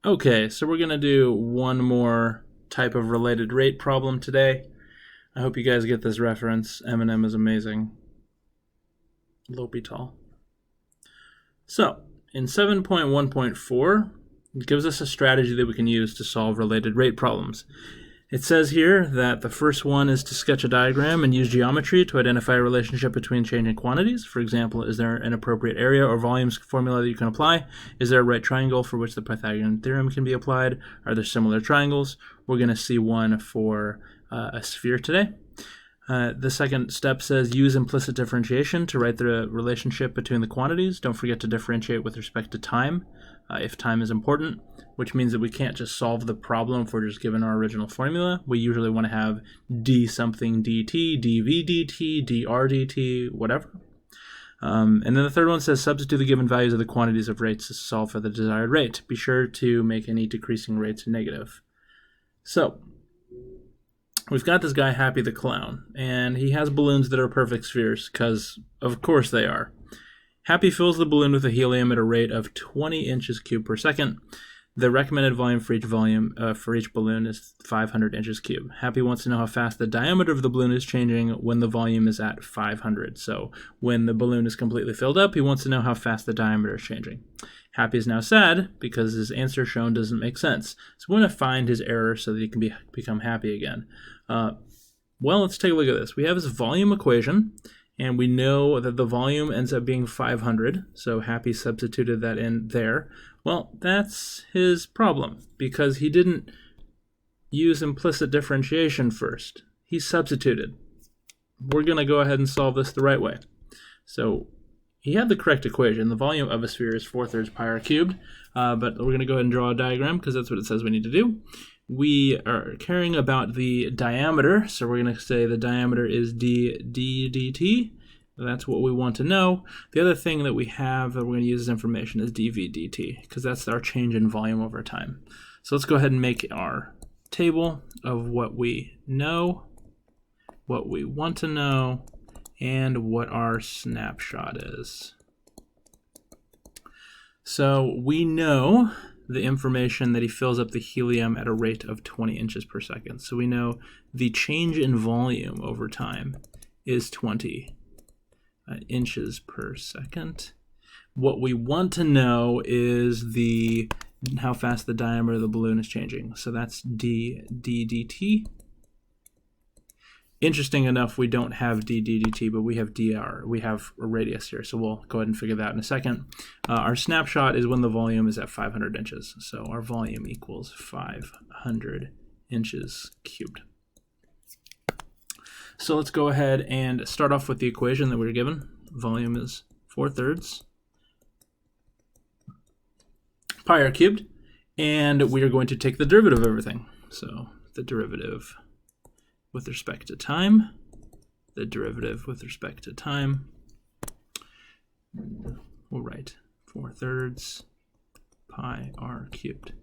Okay, so we're going to do one more type of related rate problem today. I hope you guys get this reference. Eminem is amazing. L'Hopital. So, in 7.1.4, it gives us a strategy that we can use to solve related rate problems. It says here that the first one is to sketch a diagram and use geometry to identify a relationship between changing quantities. For example, is there an appropriate area or volumes formula that you can apply? Is there a right triangle for which the Pythagorean theorem can be applied? Are there similar triangles? We're going to see one for a sphere today. The second step says use implicit differentiation to write the relationship between the quantities. Don't forget to differentiate with respect to time, if time is important, which means that we can't just solve the problem if we're just given our original formula. We usually want to have d something dt, dv dt, dr dt, whatever. And then the third one says substitute the given values of the quantities of rates to solve for the desired rate. Be sure to make any decreasing rates negative. So, we've got this guy, Happy the Clown, and he has balloons that are perfect spheres, because of course they are. Happy fills the balloon with a helium at a rate of 20 inches cubed per second. The recommended volume for each balloon is 500 inches cubed. Happy wants to know how fast the diameter of the balloon is changing when the volume is at 500. So when the balloon is completely filled up, he wants to know how fast the diameter is changing. Happy is now sad because his answer shown doesn't make sense. So we want to find his error so that he can become happy again. Well, let's take a look at this. We have his volume equation, and we know that the volume ends up being 500, so Happy substituted that in there. Well, that's his problem, because he didn't use implicit differentiation first. He substituted. We're going to go ahead and solve this the right way. So he had the correct equation. The volume of a sphere is 4/3 pi r cubed, but we're going to go ahead and draw a diagram, because that's what it says we need to do. We are caring about the diameter, so we're going to say the diameter is d dt. That's what we want to know. The other thing that we have that we're going to use as information is dv dt, because that's our change in volume over time. So let's go ahead and make our table of what we know, what we want to know, and what our snapshot is. So we know the information that he fills up the helium at a rate of 20 inches per second. So we know the change in volume over time is 20 inches per second. What we want to know is how fast the diameter of the balloon is changing. So that's d dt. Interesting enough, we don't have d dt, but we have dr. We have a radius here, so we'll go ahead and figure that out in a second. Our snapshot is when the volume is at 500 inches. So our volume equals 500 inches cubed. So let's go ahead and start off with the equation that we were given. Volume is 4/3 pi r cubed, and we are going to take the derivative of everything. So the derivative with respect to time, the derivative with respect to time. We'll write 4/3 pi r cubed.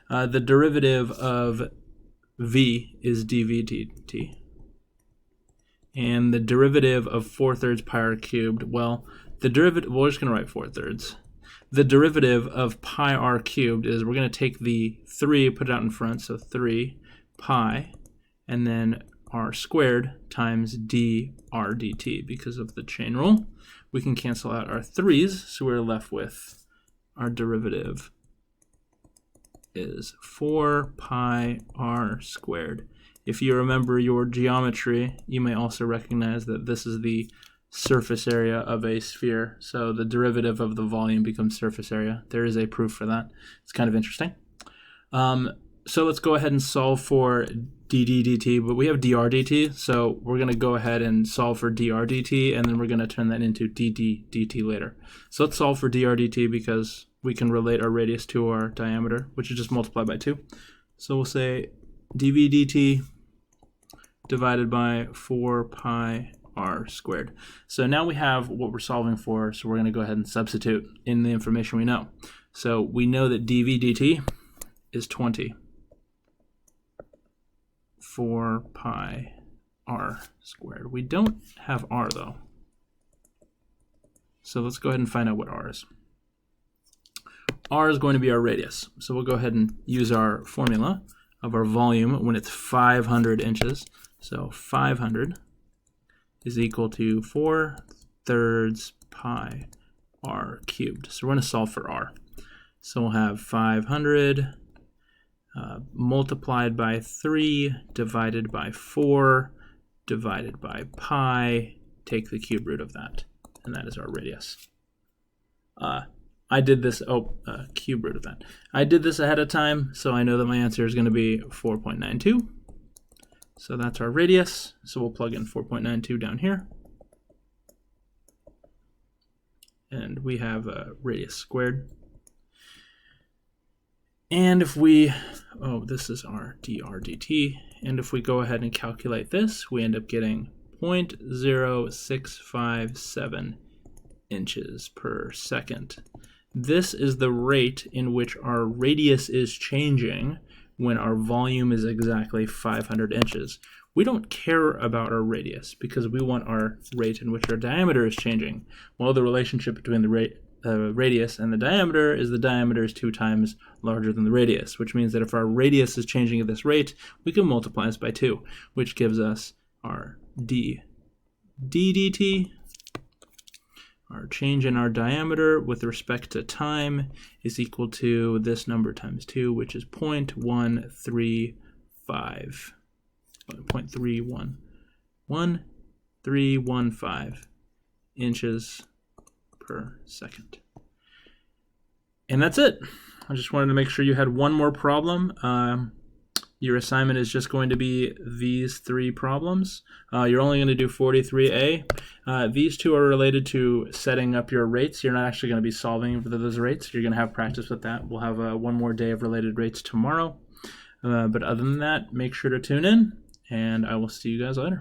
The derivative of v is dv dt. And the derivative of 4/3 pi r cubed, well, we're just going to write 4/3. The derivative of pi r cubed is we're going to take the 3, put it out in front, so 3 pi, and then r squared times dr dt. Because of the chain rule, we can cancel out our 3's, so we're left with our derivative is 4 pi r squared. If you remember your geometry, you may also recognize that this is the surface area of a sphere, so the derivative of the volume becomes surface area. There is a proof for that. It's kind of interesting. So let's go ahead and solve for dd dt, but we have dr dt, so we're going to go ahead and solve for dr dt, and then we're going to turn that into dd dt later. So let's solve for dr dt because we can relate our radius to our diameter, which is just multiplied by 2. So we'll say dv dt divided by 4 pi r squared. So now we have what we're solving for, so we're going to go ahead and substitute in the information we know. So we know that dv dt is 20. 4 pi r squared. We don't have r though. So let's go ahead and find out what r is. r is going to be our radius. So we'll go ahead and use our formula of our volume when it's 500 inches. So 500 is equal to 4/3 pi r cubed. So we're going to solve for r. So we'll have 500 multiplied by 3 divided by 4 divided by pi, take the cube root of that, and that is our radius. I did this, cube root of that. I did this ahead of time, so I know that my answer is going to be 4.92. So that's our radius, so we'll plug in 4.92 down here. And we have radius squared. And if we, this is our dr dt, and if we go ahead and calculate this, we end up getting 0.0657 inches per second. This is the rate in which our radius is changing when our volume is exactly 500 inches. We don't care about our radius because we want our rate in which our diameter is changing. Well, the relationship between the radius and the diameter is the diameter is 2 times larger than the radius, which means that if our radius is changing at this rate, we can multiply this by 2, which gives us our dt. Our change in our diameter with respect to time is equal to this number times 2, which is 0.1315 inches per second. And that's it. I just wanted to make sure you had one more problem. Your assignment is just going to be these 3 problems. You're only going to do 43A. These 2 are related to setting up your rates. You're not actually going to be solving for those rates. You're going to have practice with that. We'll have one more day of related rates tomorrow. But other than that, make sure to tune in, and I will see you guys later.